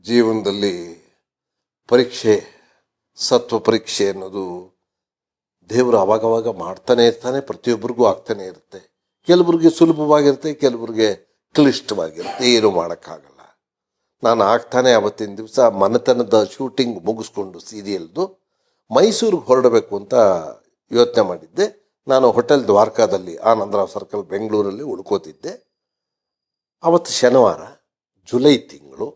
ಜೀವನದಲ್ಲಿ ಪರೀಕ್ಷೆ, ಸತ್ವ ಪರೀಕ್ಷೆ ಅನ್ನೋದು ದೇವರು ಅವಾಗವಾಗ ಮಾಡ್ತಾನೆ ಇರ್ತಾನೆ, ಪ್ರತಿಯೊಬ್ಬರಿಗೂ ಆಗ್ತಾನೆ ಇರುತ್ತೆ. ಕೆಲವ್ರಿಗೆ ಸುಲಭವಾಗಿರುತ್ತೆ, ಕೆಲವ್ರಿಗೆ ಕ್ಲಿಷ್ಟವಾಗಿರುತ್ತೆ, ಏನು ಮಾಡೋಕ್ಕಾಗಲ್ಲ. ನಾನು ಆಗ್ತಾನೆ ಅವತ್ತಿನ ದಿವಸ ಮನೆತನದ ಶೂಟಿಂಗ್ ಮುಗಿಸ್ಕೊಂಡು ಸೀರಿಯಲ್ದು ಮೈಸೂರಿಗೆ ಹೊರಡಬೇಕು ಅಂತ ಯೋಚನೆ ಮಾಡಿದ್ದೆ. ನಾನು ಹೋಟೆಲ್ ದ್ವಾರಕಾದಲ್ಲಿ ಆನಂದರಾವ್ ಸರ್ಕಲ್ ಬೆಂಗಳೂರಲ್ಲಿ ಉಳ್ಕೋತಿದ್ದೆ. ಅವತ್ತು ಶನಿವಾರ, ಜುಲೈ ತಿಂಗಳು.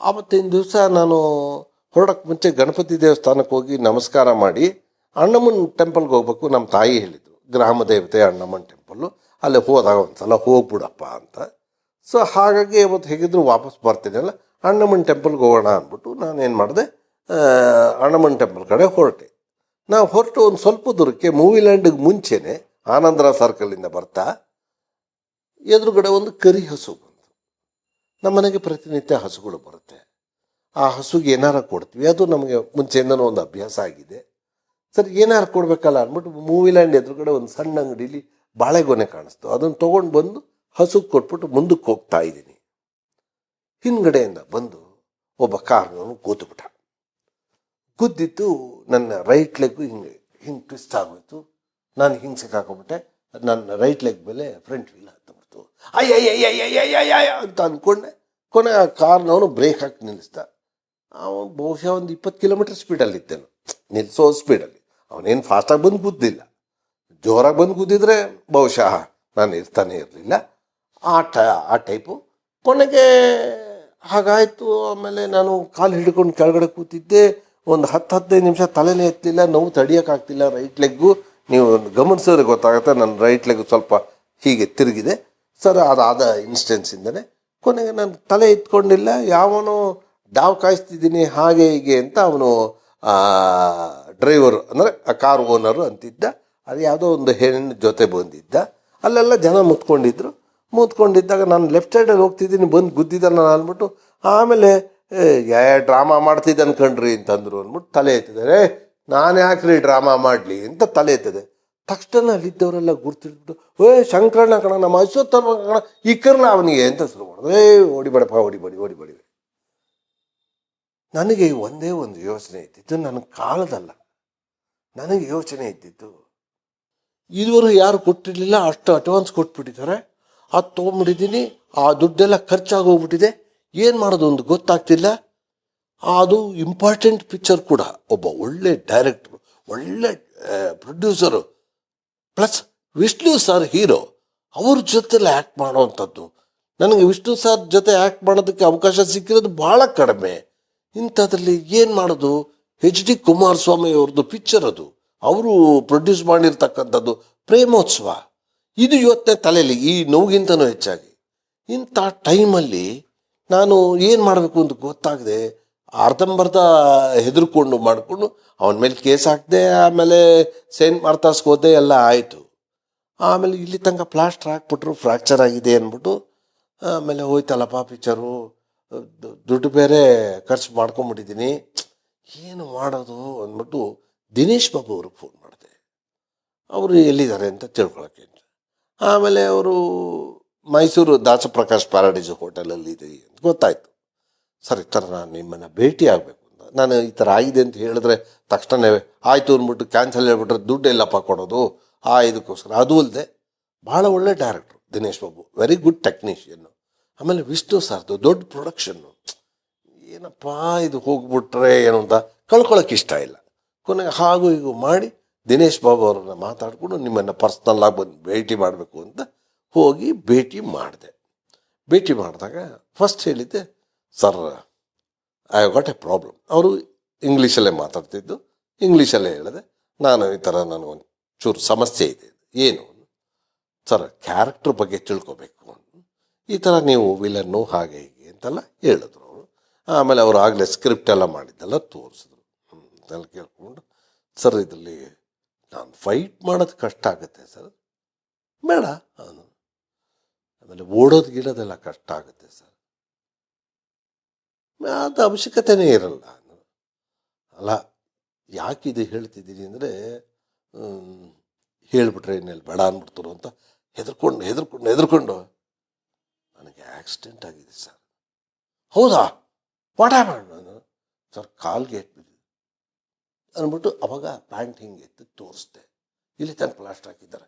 ಆವತ್ತಿನ ದಿವಸ ನಾನು ಹೊರಡಕ್ಕೆ ಮುಂಚೆ ಗಣಪತಿ ದೇವಸ್ಥಾನಕ್ಕೆ ಹೋಗಿ ನಮಸ್ಕಾರ ಮಾಡಿ ಅಣ್ಣಮ್ಮನ ಟೆಂಪಲ್ಗೆ ಹೋಗ್ಬೇಕು. ನಮ್ಮ ತಾಯಿ ಹೇಳಿದರು, ಗ್ರಾಮ ದೇವತೆ ಅಣ್ಣಮ್ಮನ ಟೆಂಪಲ್ಲು, ಅಲ್ಲಿ ಹೋದಾಗ ಒಂದು ಸಲ ಹೋಗ್ಬಿಡಪ್ಪ ಅಂತ. ಸೊ ಹಾಗಾಗಿ ಅವತ್ತು ಹೇಗಿದ್ರು ವಾಪಸ್ ಬರ್ತೀನಲ್ಲ, ಅಣ್ಣಮ್ಮನ ಟೆಂಪಲ್ಗೆ ಹೋಗೋಣ ಅಂದ್ಬಿಟ್ಟು ನಾನೇನು ಮಾಡಿದೆ, ಅಣ್ಣಮ್ಮನ ಟೆಂಪಲ್ ಕಡೆ ಹೊರಟೆ. ನಾವು ಹೊರಟು ಒಂದು ಸ್ವಲ್ಪ ದೂರಕ್ಕೆ ಮೂವಿ ಲ್ಯಾಂಡಿಗೆ ಮುಂಚೆನೆ ಆನಂದರಾವ್ ಸರ್ಕಲಿಂದ ಬರ್ತಾ ಎದುರುಗಡೆ ಒಂದು ಕರಿ ಹಸು ಬಂತು. ನಮ್ಮ ಮನೆಗೆ ಪ್ರತಿನಿತ್ಯ ಹಸುಗಳು ಬರುತ್ತೆ. ಆ ಹಸುಗೆ ಏನಾರ ಕೊಡ್ತೀವಿ, ಅದು ನಮಗೆ ಮುಂಚೆಯಿಂದನೂ ಒಂದು ಅಭ್ಯಾಸ ಆಗಿದೆ. ಸರಿ, ಏನಾರು ಕೊಡಬೇಕಲ್ಲ ಅಂದ್ಬಿಟ್ಟು ಮೂವಿ ಲ್ಯಾಂಡ್ ಎದುರುಗಡೆ ಒಂದು ಸಣ್ಣ ಅಂಗಡೀಲಿ ಬಾಳೆಗೊನೆ ಕಾಣಿಸ್ತು. ಅದನ್ನು ತೊಗೊಂಡು ಬಂದು ಹಸುಗೆ ಕೊಟ್ಬಿಟ್ಟು ಮುಂದಕ್ಕೆ ಹೋಗ್ತಾ ಇದ್ದೀನಿ. ಹಿಂದ್ಗಡೆಯಿಂದ ಬಂದು ಒಬ್ಬ ಕಾರ್ನವನು ಕೂತ್ಬಿಟ್ಟ. ಗುದ್ದಿದ್ದು ನನ್ನ ರೈಟ್ ಲೆಗ್ಗು ಹಿಂಗೆ ಟ್ವಿಸ್ಟ್ ಆಗೋಯ್ತು. ನಾನು ಹಿಂಗೆ ಸಿಕ್ಕಾಕೊಂಬಿಟ್ಟೆ. ನನ್ನ ರೈಟ್ ಲೆಗ್ ಮೇಲೆ ಫ್ರಂಟ್ ವೀಲ್ ಹತ್ತಬಿಡ್ತು. ಅಯ್ಯ ಅಂತ ಅಂದ್ಕೊಂಡೆ. ಕೊನೆ ಆ ಕಾರ್ನವನು ಬ್ರೇಕ್ ಹಾಕಿ ನಿಲ್ಲಿಸ್ದ. ಅವನು ಬಹುಶಃ ಒಂದು 20 ಕಿಲೋಮೀಟರ್ ಸ್ಪೀಡಲ್ಲಿದ್ದೇನು, ನಿಲ್ಲಿಸೋ ಸ್ಪೀಡಲ್ಲಿ. ಅವನೇನು ಫಾಸ್ಟಾಗಿ ಬಂದು ಗುದ್ದಿಲ್ಲ. ಜೋರಾಗಿ ಬಂದು ಗುದ್ದಿದ್ರೆ ಬಹುಶಃ ನಾನು ಇರ್ತಾನೆ ಇರಲಿಲ್ಲ. ಆ ಟೈಪು. ಕೊನೆಗೆ ಹಾಗಾಯಿತು. ಆಮೇಲೆ ನಾನು ಕಾಲು ಹಿಡ್ಕೊಂಡು ಕೆಳಗಡೆ ಕೂತಿದ್ದೆ. ಒಂದು 10-15 ನಿಮಿಷ ತಲೆನೇ ಎತ್ತಲಿಲ್ಲ, ನೋವು ತಡಿಯೋಕ್ಕಾಗ್ತಿಲ್ಲ. ರೈಟ್ ಲೆಗ್ಗು ನೀವು ಗಮನಿಸಿದ್ರೆ ಗೊತ್ತಾಗುತ್ತೆ, ನನ್ನ ರೈಟ್ ಲೆಗ್ ಸ್ವಲ್ಪ ಹೀಗೆ ತಿರುಗಿದೆ. ಸರ್, ಅದಾದ ಇನ್ಸ್ಟೆನ್ಸಿಂದನೇ ಕೊನೆಗೆ ನಾನು ತಲೆ ಎತ್ಕೊಂಡಿಲ್ಲ. ಯಾವನೋ ಡಾವ್ ಕಾಯಿಸ್ತಿದ್ದೀನಿ ಹಾಗೆ ಹೀಗೆ ಅಂತ ಅವನು ಡ್ರೈವರು ಅಂದರೆ ಆ ಕಾರ್ ಓನರು ಅಂತಿದ್ದ. ಅದು ಯಾವುದೋ ಒಂದು ಹೆಣ್ಣಿನ ಜೊತೆ ಬಂದಿದ್ದ. ಅಲ್ಲೆಲ್ಲ ಜನ ಮುತ್ಕೊಂಡಿದ್ದಾಗ ನಾನು ಲೆಫ್ಟ್ ಸೈಡಲ್ಲಿ ಹೋಗ್ತಿದ್ದೀನಿ, ಬಂದು ಗುದ್ದಿದ್ದಾನೆ ಅಂದ್ಬಿಟ್ಟು ಆಮೇಲೆ ಡ್ರಾಮಾ ಮಾಡ್ತಿದ್ದೆ ಅನ್ಕಂಡ್ರಿ ಅಂತಂದ್ರು ಅಂದ್ಬಿಟ್ಟು ತಲೆ ಎತ್ತಿದ್ದಾರೆ. ನಾನು ಯಾಕ್ರಿ ಡ್ರಾಮಾ ಮಾಡಲಿ ಅಂತ ತಲೆ ಎತ್ತದೆ. ತಕ್ಷಣ ಅಲ್ಲಿದ್ದವರೆಲ್ಲ ಗುರ್ತಿಡ್ಬಿಟ್ಟು, ಶಂಕರಣ್ಣ ಕಣ, ನಮ್ಮ ಅಶ್ವತ್ಥರ್ಮ ಕಣ, ಈ ಕರ್ಲ ಅವನಿಗೆ ಅಂತ ಶುರು ಮಾಡಿದ್ರು. ಓಡಿಬೇಡಪ್ಪ, ಓಡಿಬೇಡಿ. ನನಗೆ ಒಂದೇ ಒಂದು ಯೋಚನೆ ಇದ್ದಿತ್ತು, ನನಗೆ ಕಾಲದಲ್ಲ, ನನಗೆ ಯೋಚನೆ ಇದ್ದಿತ್ತು, ಇದುವರೆಗೂ ಯಾರು ಕೊಟ್ಟಿರಲಿಲ್ಲ, ಅಷ್ಟು ಅಡ್ವಾನ್ಸ್ ಕೊಟ್ಬಿಟ್ಟಿದ್ದಾರೆ. ಅದು ತೊಗೊಂಡ್ಬಿಟ್ಟಿದ್ದೀನಿ. ಆ ದುಡ್ಡೆಲ್ಲ ಖರ್ಚಾಗೋಗ್ಬಿಟ್ಟಿದೆ. ಏನು ಮಾಡೋದು ಒಂದು ಗೊತ್ತಾಗ್ತಿಲ್ಲ. ಅದು ಇಂಪಾರ್ಟೆಂಟ್ ಪಿಕ್ಚರ್ ಕೂಡ. ಒಬ್ಬ ಒಳ್ಳೆ ಡೈರೆಕ್ಟ್ರು, ಒಳ್ಳೆ producer, plus Vishnu sir hero. ಅವ್ರ ಜೊತೆಲಿ ಆ್ಯಕ್ಟ್ ಮಾಡೋವಂಥದ್ದು. ನನಗೆ ವಿಷ್ಣು ಸರ್ ಜೊತೆ ಆ್ಯಕ್ಟ್ ಮಾಡೋದಕ್ಕೆ ಅವಕಾಶ ಸಿಕ್ಕಿರೋದು ಭಾಳ ಕಡಿಮೆ. ಇಂಥದ್ರಲ್ಲಿ ಏನು ಮಾಡೋದು? HD ಕುಮಾರಸ್ವಾಮಿ ಅವ್ರದ್ದು ಪಿಕ್ಚರ್ ಅದು. ಅವರು ಪ್ರೊಡ್ಯೂಸ್ ಮಾಡಿರ್ತಕ್ಕಂಥದ್ದು ಪ್ರೇಮೋತ್ಸವ. ಇದು ಯೋಚನೆ ತಲೆಯಲ್ಲಿ, ಈ ನೋವಿಗಿಂತನೂ ಹೆಚ್ಚಾಗಿ. ಇಂಥ ಟೈಮಲ್ಲಿ ನಾನು ಏನು ಮಾಡಬೇಕು ಅಂತ ಗೊತ್ತಾಗದೆ ಅರ್ಧಂಬರ್ಧ ಹೆದರ್ಕೊಂಡು ಮಾಡಿಕೊಂಡು ಅವನ ಮೇಲೆ ಕೇಸ್ ಹಾಕಿದೆ. ಆಮೇಲೆ ಸೇಂಟ್ ಮಾರ್ತಾಸ್ಗೆ ಹೋದೆ, ಎಲ್ಲ ಆಯಿತು. ಆಮೇಲೆ ಇಲ್ಲಿ ತನಕ ಪ್ಲಾಸ್ಟರ್ ಹಾಕ್ಬಿಟ್ರು, ಫ್ರ್ಯಾಕ್ಚರ್ ಆಗಿದೆ ಅಂದ್ಬಿಟ್ಟು. ಆಮೇಲೆ ಹೋಯ್ತಲ್ಲಪ್ಪ ಪಿಕ್ಚರು, ದುಡ್ಡು ಬೇರೆ ಖರ್ಚು ಮಾಡ್ಕೊಂಬಿಟ್ಟಿದ್ದೀನಿ, ಏನು ಮಾಡೋದು ಅಂದ್ಬಿಟ್ಟು ದಿನೇಶ್ ಬಾಬು ಅವ್ರಿಗೆ ಫೋನ್ ಮಾಡಿದೆ. ಅವರು ಎಲ್ಲಿದ್ದಾರೆ ಅಂತ ತಿಳ್ಕೊಳಕ್ಕೆ. ಆಮೇಲೆ ಅವರು ಮೈಸೂರು ದಾಸಪ್ರಕಾಶ್ ಪ್ಯಾರಡೈಸ್ ಹೋಟೆಲಲ್ಲಿ ಇದೆ ಅಂತ ಗೊತ್ತಾಯಿತು. ಸರ್, ಈ ಥರ ನಾನು ನಿಮ್ಮನ್ನು ಭೇಟಿ ಆಗಬೇಕು ಅಂತ. ನಾನು ಈ ಥರ ಆಗಿದೆ ಅಂತ ಹೇಳಿದ್ರೆ ತಕ್ಷಣ ಆಯಿತು ಅಂದ್ಬಿಟ್ಟು ಕ್ಯಾನ್ಸಲ್ ಹೇಳ್ಬಿಟ್ರೆ ದುಡ್ಡು ಎಲ್ಲಪ್ಪ ಕೊಡೋದು? ಇದಕ್ಕೋಸ್ಕರ. ಅದು ಅಲ್ಲದೆ ಭಾಳ ಒಳ್ಳೆ ಡೈರೆಕ್ಟ್ರು Dinesh Babu, very good technician. ಆಮೇಲೆ ವಿಷ್ಣು ಸರ್ದು ದೊಡ್ಡ ಪ್ರೊಡಕ್ಷನ್ನು. ಏನಪ್ಪ ಇದು ಹೋಗ್ಬಿಟ್ರೆ ಏನು ಅಂತ ಕಳ್ಕೊಳ್ಳೋಕೆ ಇಷ್ಟ ಇಲ್ಲ. ಕೊನೆಗೆ ಹಾಗೂ ಹೀಗೂ ಮಾಡಿ ದಿನೇಶ್ ಬಾಬು ಅವ್ರನ್ನ ಮಾತಾಡಿಕೊಂಡು ನಿಮ್ಮನ್ನು ಪರ್ಸ್ನಲ್ಲಾಗಿ ಬಂದು ಭೇಟಿ ಮಾಡಬೇಕು ಅಂತ ಹೋಗಿ ಭೇಟಿ ಮಾಡಿದೆ. ಭೇಟಿ ಮಾಡಿದಾಗ ಫಸ್ಟ್ ಹೇಳಿದ್ದೆ, sir, I have got A problem. ಅವರು ಇಂಗ್ಲೀಷಲ್ಲೇ ಮಾತಾಡ್ತಿದ್ದು. ಇಂಗ್ಲೀಷಲ್ಲೇ ಹೇಳಿದೆ, ನಾನು ಈ ಥರ ನನಗೊಂದು ಚೂರು ಸಮಸ್ಯೆ ಇದೆ. ಏನು? ಸರ್, ಕ್ಯಾರೆಕ್ಟ್ರ್ ಬಗ್ಗೆ ತಿಳ್ಕೊಬೇಕು. ಈ ಥರ ನೀವು ವಿಲನ್ನು ಹಾಗೆ ಹೀಗೆ ಅಂತೆಲ್ಲ ಹೇಳಿದ್ರು ಅವರು. ಆಮೇಲೆ ಅವರು ಆಗಲೇ ಸ್ಕ್ರಿಪ್ಟ್ ಎಲ್ಲ ಮಾಡಿದ್ದೆಲ್ಲ ತೋರಿಸಿದ್ರು. ಅದೆಲ್ಲ ಕೇಳ್ಕೊಂಡು, ಸರ್, ಇದರಲ್ಲಿ ನಾನು ಫೈಟ್ ಮಾಡೋದು ಕಷ್ಟ ಆಗುತ್ತೆ ಸರ್. ಬೇಡ. ಆಮೇಲೆ ಓಡೋದು ಗಿಡೋದೆಲ್ಲ ಕಷ್ಟ ಆಗುತ್ತೆ ಸರ್. ಅದು ಅವಶ್ಯಕತೆನೇ ಇರಲ್ಲ. ಅಲ್ಲ, ಯಾಕಿದು ಹೇಳ್ತಿದ್ದೀನಿ ಅಂದರೆ, ಹೇಳಿಬಿಟ್ರೆ ಇನ್ನೆಲ್ಲಿ ಬೇಡ ಅಂದ್ಬಿಡ್ತರು ಅಂತ ಹೆದರ್ಕೊಂಡು ನನಗೆ ಆಕ್ಸಿಡೆಂಟ್ ಆಗಿದೆ ಸರ್. ಹೌದಾ? ವಾಟ್ ಹ್ಯಾಪನ್ ನಾನು ಸರ್ ಕಾಲ್ಗೆ ಎತ್ಬಿದ್ದು ಅಂದ್ಬಿಟ್ಟು ಅವಾಗ ಪ್ಯಾಂಟ್ ಹಿಂಗೆ ಎತ್ತು ತೋರಿಸ್ದೆ, ಇಲ್ಲಿ ತನಕ ಪ್ಲಾಸ್ಟರ್ ಹಾಕಿದ್ದಾರೆ.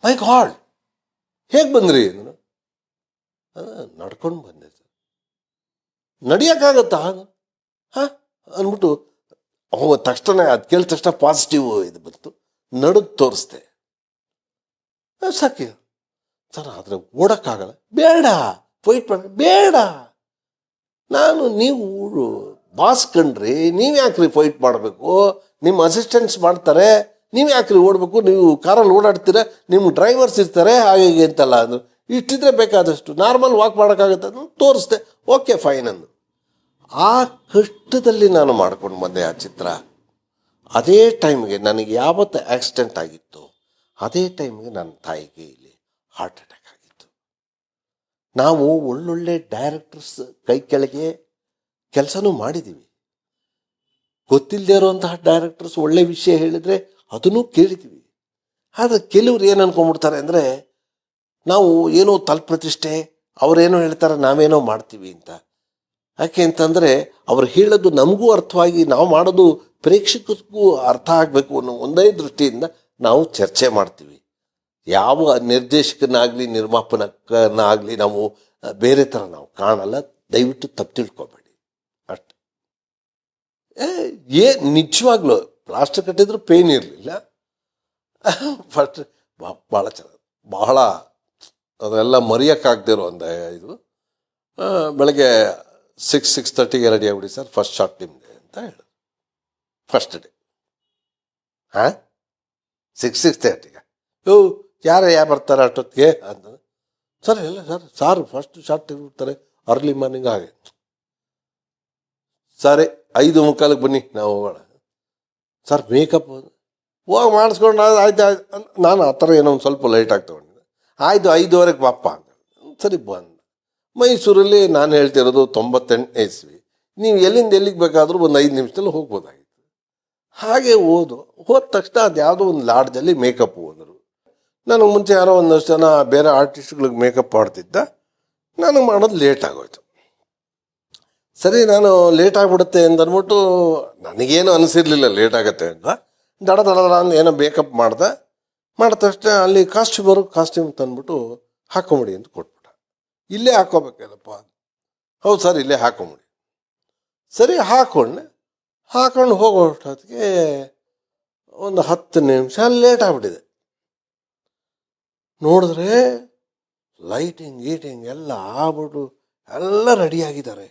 ಮೈ ಗಾಡ್, ಹೇಗೆ ಬಂದ್ರಿ ನಾನು ನಡ್ಕೊಂಡು ಬಂದೆ ಸರ್. ನಡಿಯೋಕ್ಕಾಗತ್ತಾ ಹಾಂ ಅಂದ್ಬಿಟ್ಟು ಅವ ತಕ್ಷಣ ಅದು ಕೇಳಿದ ತಕ್ಷಣ ಪಾಸಿಟಿವ್ ಇದು ಬಂತು. ನಡೆದು ತೋರಿಸ್ದೆ, ಸಾಕಿ ಸರ್. ಆದರೆ ಓಡೋಕ್ಕಾಗಲ್ಲ. ಬೇಡ, ಫೈಟ್ ಮಾಡ ಬೇಡ. ನಾನು ನೀವು ಬಾಸ್ ಕಂಡ್ರಿ, ನೀವು ಯಾಕ್ರಿ ಫೈಟ್ ಮಾಡಬೇಕು? ನಿಮ್ಮ ಅಸಿಸ್ಟೆಂಟ್ಸ್ ಮಾಡ್ತಾರೆ, ನೀವು ಯಾಕ್ರಿ ಓಡಬೇಕು? ನೀವು ಕಾರಲ್ಲಿ ಓಡಾಡ್ತೀರ, ನಿಮ್ಮ ಡ್ರೈವರ್ಸ್ ಇರ್ತಾರೆ, ಹಾಗೆ ಅಂತಲ್ಲ. ಅದು ಇಷ್ಟಿದ್ರೆ ಬೇಕಾದಷ್ಟು ನಾರ್ಮಲ್ ವಾಕ್ ಮಾಡೋಕ್ಕಾಗುತ್ತೆ ಅಂತ ತೋರಿಸ್ದೆ. ಓಕೆ ಫೈನ್ ಅಂದು. ಆ ಕಷ್ಟದಲ್ಲಿ ನಾನು ಮಾಡ್ಕೊಂಡು ಬಂದೆ ಆ ಚಿತ್ರ. ಅದೇ ಟೈಮ್ಗೆ ನನಗೆ ಯಾವತ್ತು ಆಕ್ಸಿಡೆಂಟ್ ಆಗಿತ್ತು ಅದೇ ಟೈಮ್ಗೆ ನನ್ನ ತಾಯಿಗೆ ಇಲ್ಲಿ ಹಾರ್ಟ್ ಅಟ್ಯಾಕ್ ಆಗಿತ್ತು. ನಾವು ಒಳ್ಳೊಳ್ಳೆ ಡೈರೆಕ್ಟರ್ಸ್ ಕೈ ಕೆಳಗೆ ಕೆಲಸನೂ ಮಾಡಿದ್ದೀವಿ. ಗೊತ್ತಿಲ್ಲದೆ ಇರೋಂತಹ ಡೈರೆಕ್ಟರ್ಸ್ ಒಳ್ಳೆ ವಿಷಯ ಹೇಳಿದರೆ ಅದನ್ನು ಕೇಳಿದ್ದೀವಿ. ಆದರೆ ಕೆಲವ್ರು ಏನು ಅನ್ಕೊಂಡ್ಬಿಡ್ತಾರೆ ಅಂದರೆ, ನಾವು ಏನೋ ತಲ್ಪ್ರತಿಷ್ಠೆ, ಅವರೇನೋ ಹೇಳ್ತಾರೆ ನಾವೇನೋ ಮಾಡ್ತೀವಿ ಅಂತ. ಯಾಕೆ ಅಂತಂದರೆ ಅವ್ರು ಹೇಳೋದು ನಮಗೂ ಅರ್ಥವಾಗಿ ನಾವು ಮಾಡೋದು ಪ್ರೇಕ್ಷಕರಿಗೂ ಅರ್ಥ ಆಗಬೇಕು ಅನ್ನೋ ಒಂದೇ ದೃಷ್ಟಿಯಿಂದ ನಾವು ಚರ್ಚೆ ಮಾಡ್ತೀವಿ. ಯಾವ ನಿರ್ದೇಶಕನಾಗಲಿ ನಿರ್ಮಾಪಕನಾಗಲಿ ನಾವು ಬೇರೆ ಥರ ನಾವು ಕಾಣಲ್ಲ. ದಯವಿಟ್ಟು ತಪ್ಪು ತಿಳ್ಕೊಬೇಡಿ ಅಷ್ಟೆ. ನಿಜವಾಗ್ಲೂ ಪ್ಲಾಸ್ಟರ್ ಕಟ್ಟಿದ್ರು ಪೇನ್ ಇರಲಿಲ್ಲ. ಫಸ್ಟ್ ಭಾಳ ಚೆನ್ನಾಗಿ, ಬಹಳ ಅದೆಲ್ಲ ಮರೆಯೋಕ್ಕಾಗದಿರೋ ಒಂದು ಇದು. ಬೆಳಗ್ಗೆ 6:30 ರೆಡಿ ಆಗ್ಬಿಡಿ ಸರ್, ಫಸ್ಟ್ ಶಾರ್ಟ್ ನಿಮ್ಮದೆ ಅಂತ ಹೇಳಿದ್ರು. ಫಸ್ಟ್ ಡೇ ಹಾಂ 6:30 ಯಾರು ಬರ್ತಾರೆ ಅಷ್ಟೊತ್ತಿಗೆ ಅಂತ. ಸರ್ ಇಲ್ಲ ಸರ್ ಫಸ್ಟ್ ಶಾರ್ಟ್ ತೆಗೆದುಬಿಡ್ತಾರೆ ಅರ್ಲಿ ಮಾರ್ನಿಂಗ್. ಹಾಗೆ ಸರಿ 5:45 ಬನ್ನಿ ನಾವು ಹೋಗೋಣ. ಸರ್ ಮೇಕಪ್ ಹೋಗಿ ಮಾಡಿಸ್ಕೊಂಡು ಆಯ್ತು ನಾನು ಆ ಥರ ಏನೋ ಒಂದು ಸ್ವಲ್ಪ ಲೈಟಾಗಿ ತೊಗೊಂಡಿದ್ದೆ. ಆಯಿತು 5:15 ಬಾಪ್ಪ ಅಂತ. ಸರಿ ಬಂದ. ಮೈಸೂರಲ್ಲಿ ನಾನು ಹೇಳ್ತಿರೋದು 98 ಇಸ್ವಿ. ನೀವು ಎಲ್ಲಿಂದ ಎಲ್ಲಿಗೆ ಬೇಕಾದರೂ ಒಂದು 5 ನಿಮಿಷದಲ್ಲಿ ಹೋಗ್ಬೋದಾಗಿತ್ತು. ಹಾಗೆ ಹೋದ ತಕ್ಷಣ ಅದು ಯಾವುದೋ ಒಂದು ಲಾಡ್ಜಲ್ಲಿ ಮೇಕಪ್ ಹೋದರು. ನನಗೆ ಮುಂಚೆ ಯಾರೋ ಒಂದಷ್ಟು ಜನ ಬೇರೆ ಆರ್ಟಿಸ್ಟ್ಗಳಿಗೆ ಮೇಕಪ್ ಮಾಡ್ತಿದ್ದ. ನನಗೆ ಮಾಡೋದು ಲೇಟ್ ಆಗೋಯ್ತು. ಸರಿ ನಾನು ಲೇಟ್ ಆಗಿಬಿಡುತ್ತೆ ಅಂತ ಅಂದ್ಬಿಟ್ಟು ನನಗೇನು ಅನಿಸಿರ್ಲಿಲ್ಲ ಲೇಟ್ ಆಗುತ್ತೆ ಅಂತ. ದಡ ಅಂತ ಏನೋ ಮೇಕಪ್ ಮಾಡಿದ ತಕ್ಷಣ ಅಲ್ಲಿ ಕಾಸ್ಟ್ಯೂಮ್ ತಂದ್ಬಿಟ್ಟು ಹಾಕೊಂಬಿಡಿ ಅಂತ ಕೊಟ್ಬಿಟ್ಟ. ಇಲ್ಲೇ ಹಾಕೋಬೇಕಲ್ಲಪ್ಪ. ಹೌದು ಸರ್ ಇಲ್ಲೇ ಹಾಕೊಂಬಿಡಿ. ಸರಿ ಹಾಕೊಂಡು ಹೋಗೋಷ್ಟೊತ್ತಿಗೆ ಒಂದು 10 ನಿಮಿಷ ಲೇಟ್ ಆಗ್ಬಿಟ್ಟಿದೆ. ನೋಡಿದ್ರೆ ಲೈಟಿಂಗ್ ಎಲ್ಲ ಆಗ್ಬಿಟ್ಟು ಎಲ್ಲ ರೆಡಿಯಾಗಿದ್ದಾರೆ.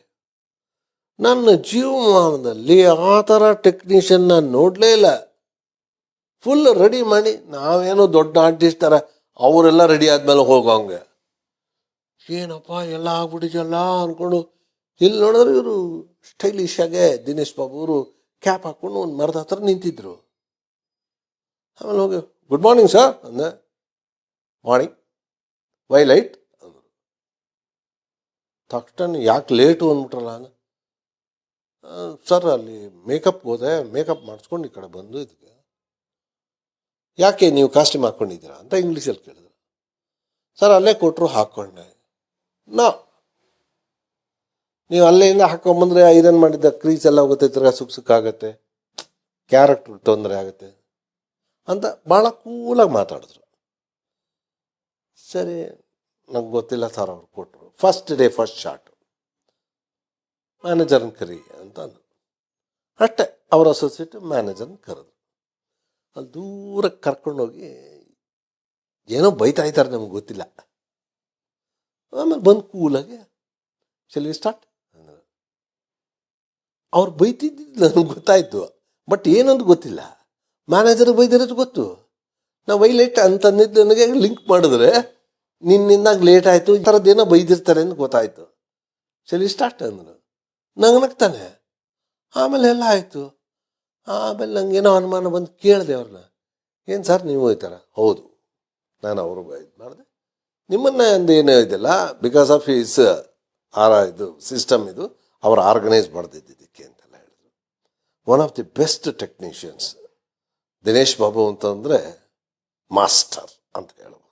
ನನ್ನ ಜೀವಮಾನದಲ್ಲಿ ಆ ಥರ ಟೆಕ್ನಿಷಿಯನ್ ನಾನು ನೋಡಲೇ ಇಲ್ಲ. ಫುಲ್ ರೆಡಿ ಮಾಡಿ, ನಾವೇನೋ ದೊಡ್ಡ ಆರ್ಟಿಸ್ಟ್ ಥರ ಅವರೆಲ್ಲ ರೆಡಿ ಆದಮೇಲೆ ಹೋಗೋಂಗೆ. ಏನಪ್ಪ ಎಲ್ಲ ಆಗ್ಬಿಟ್ಟಿದೆಯಲ್ಲ ಅಂದ್ಕೊಂಡು ಇಲ್ಲಿ ನೋಡಿದ್ರೆ ಇವರು ಸ್ಟೈಲಿಶ್ ಆಗೆ ದಿನೇಶ್ ಬಾಬು ಅವರು ಕ್ಯಾಪ್ ಹಾಕ್ಕೊಂಡು ಒಂದು ಮರದ ಹತ್ರ ನಿಂತಿದ್ರು. ಆಮೇಲೆ ಹೋಗಿ ಗುಡ್ ಮಾರ್ನಿಂಗ್ ಸರ್ ಅಂದೆ. ಮಾರ್ನಿಂಗ್, ವೈ ಲೈಟ್ ಅಂದರು. ತಕ್ಷಣ ಯಾಕೆ ಲೇಟು ಅಂದ್ಬಿಟ್ರಲ್ಲ ನಾನು. ಸರ್ ಅಲ್ಲಿ ಮೇಕಪ್ಗೆ ಹೋದೆ, ಮೇಕಪ್ ಮಾಡಿಸ್ಕೊಂಡು ಈ ಕಡೆ ಬಂದು ಇದಕ್ಕೆ. ಯಾಕೆ ನೀವು ಕಾಸ್ಟ್ಯೂಮ್ ಹಾಕ್ಕೊಂಡಿದ್ದೀರಾ ಅಂತ ಇಂಗ್ಲೀಷಲ್ಲಿ ಕೇಳಿದ್ರು. ಸರ್ ಅಲ್ಲೇ ಕೊಟ್ಟರು ಹಾಕ್ಕೊಂಡೆ. ನೀವು ಅಲ್ಲಿಂದ ಹಾಕೊಂಬಂದ್ರೆ ಐರನ್ ಮಾಡಿದ್ದ ಕ್ರೀಸ್ ಎಲ್ಲ ಹೋಗುತ್ತೆ, ತಿರ್ಗಾ ಸುಕ್ಕಾಗತ್ತೆ, ಕ್ಯಾರೆಕ್ಟ್ರ್ ತೊಂದರೆ ಆಗುತ್ತೆ ಅಂತ ಭಾಳ ಕೂಲಾಗಿ ಮಾತಾಡಿದ್ರು. ಸರಿ ನಂಗೆ ಗೊತ್ತಿಲ್ಲ ಸರ್ ಅವ್ರು ಕೊಟ್ಟರು. ಫಸ್ಟ್ ಡೇ ಫಸ್ಟ್ ಶಾರ್ಟ್ ಮ್ಯಾನೇಜರ್ನ ಕರಿ ಅಂತ ಅಂದರು. ಅಷ್ಟೇ ಅವ್ರ ಅಸೋಸಿಯೇಟ್ ಮ್ಯಾನೇಜರ್ನ ಕರೆದ್ರು. ಅಲ್ಲಿ ದೂರಕ್ಕೆ ಕರ್ಕೊಂಡೋಗಿ ಏನೋ ಬೈತಾ ಇದ್ದಾರೆ ನಮ್ಗೆ ಗೊತ್ತಿಲ್ಲ. ಆಮೇಲೆ ಬಂದು ಕೂಲಾಗಿ ಶೆಲ್ ವಿ ಸ್ಟಾರ್ಟ್ ಅಂದ್ರೆ ಅವ್ರು ಬೈತಿದ್ದು ನನಗೆ ಗೊತ್ತಾಯಿತು, ಬಟ್ ಏನಂತ ಗೊತ್ತಿಲ್ಲ. ಮ್ಯಾನೇಜರ್ಗೆ ಬೈದಿರೋದು ಗೊತ್ತು. ನಾವು ವೈಲೇಟ್ ಅಂತಂದಿದ್ದು ನನಗೆ ಲಿಂಕ್ ಮಾಡಿದ್ರೆ ನಿನ್ನಿಂದಾಗ ಲೇಟ್ ಆಯಿತು, ಈ ಥರದ್ದೇನೋ ಬೈದಿರ್ತಾರೆ ಅಂತ ಗೊತ್ತಾಯಿತು. ಶೆಲ್ ವಿ ಸ್ಟಾರ್ಟ್ ಅಂದರು. ನಂಗೆ ನಗ್ತಾನೆ. ಆಮೇಲೆ ಎಲ್ಲ ಆಯಿತು. ಆಮೇಲೆ ನನಗೇನೋ ಅನುಮಾನ ಬಂದು ಕೇಳಿದೆ ಅವ್ರನ್ನ, ಏನು ಸರ್ ನೀವು ಹೋಯ್ತಾರ? ಹೌದು, ನಾನು ಅವ್ರಿಗೆ ಇದು ಮಾಡಿದೆ. ನಿಮ್ಮನ್ನು ಅಂದೇನೋ ಇದೆಲ್ಲ ಬಿಕಾಸ್ ಆಫ್ ಹಿಸ್ ಇದು ಸಿಸ್ಟಮ್ ಇದು ಅವ್ರು ಆರ್ಗನೈಸ್ ಮಾಡ್ದಿದ್ದಕ್ಕೆ ಅಂತೆಲ್ಲ ಹೇಳಿದ್ರು. One of the best technicians Dinesh Babu ಅಂತಂದರೆ ಮಾಸ್ಟರ್ ಅಂತ ಹೇಳ್ಬೋದು.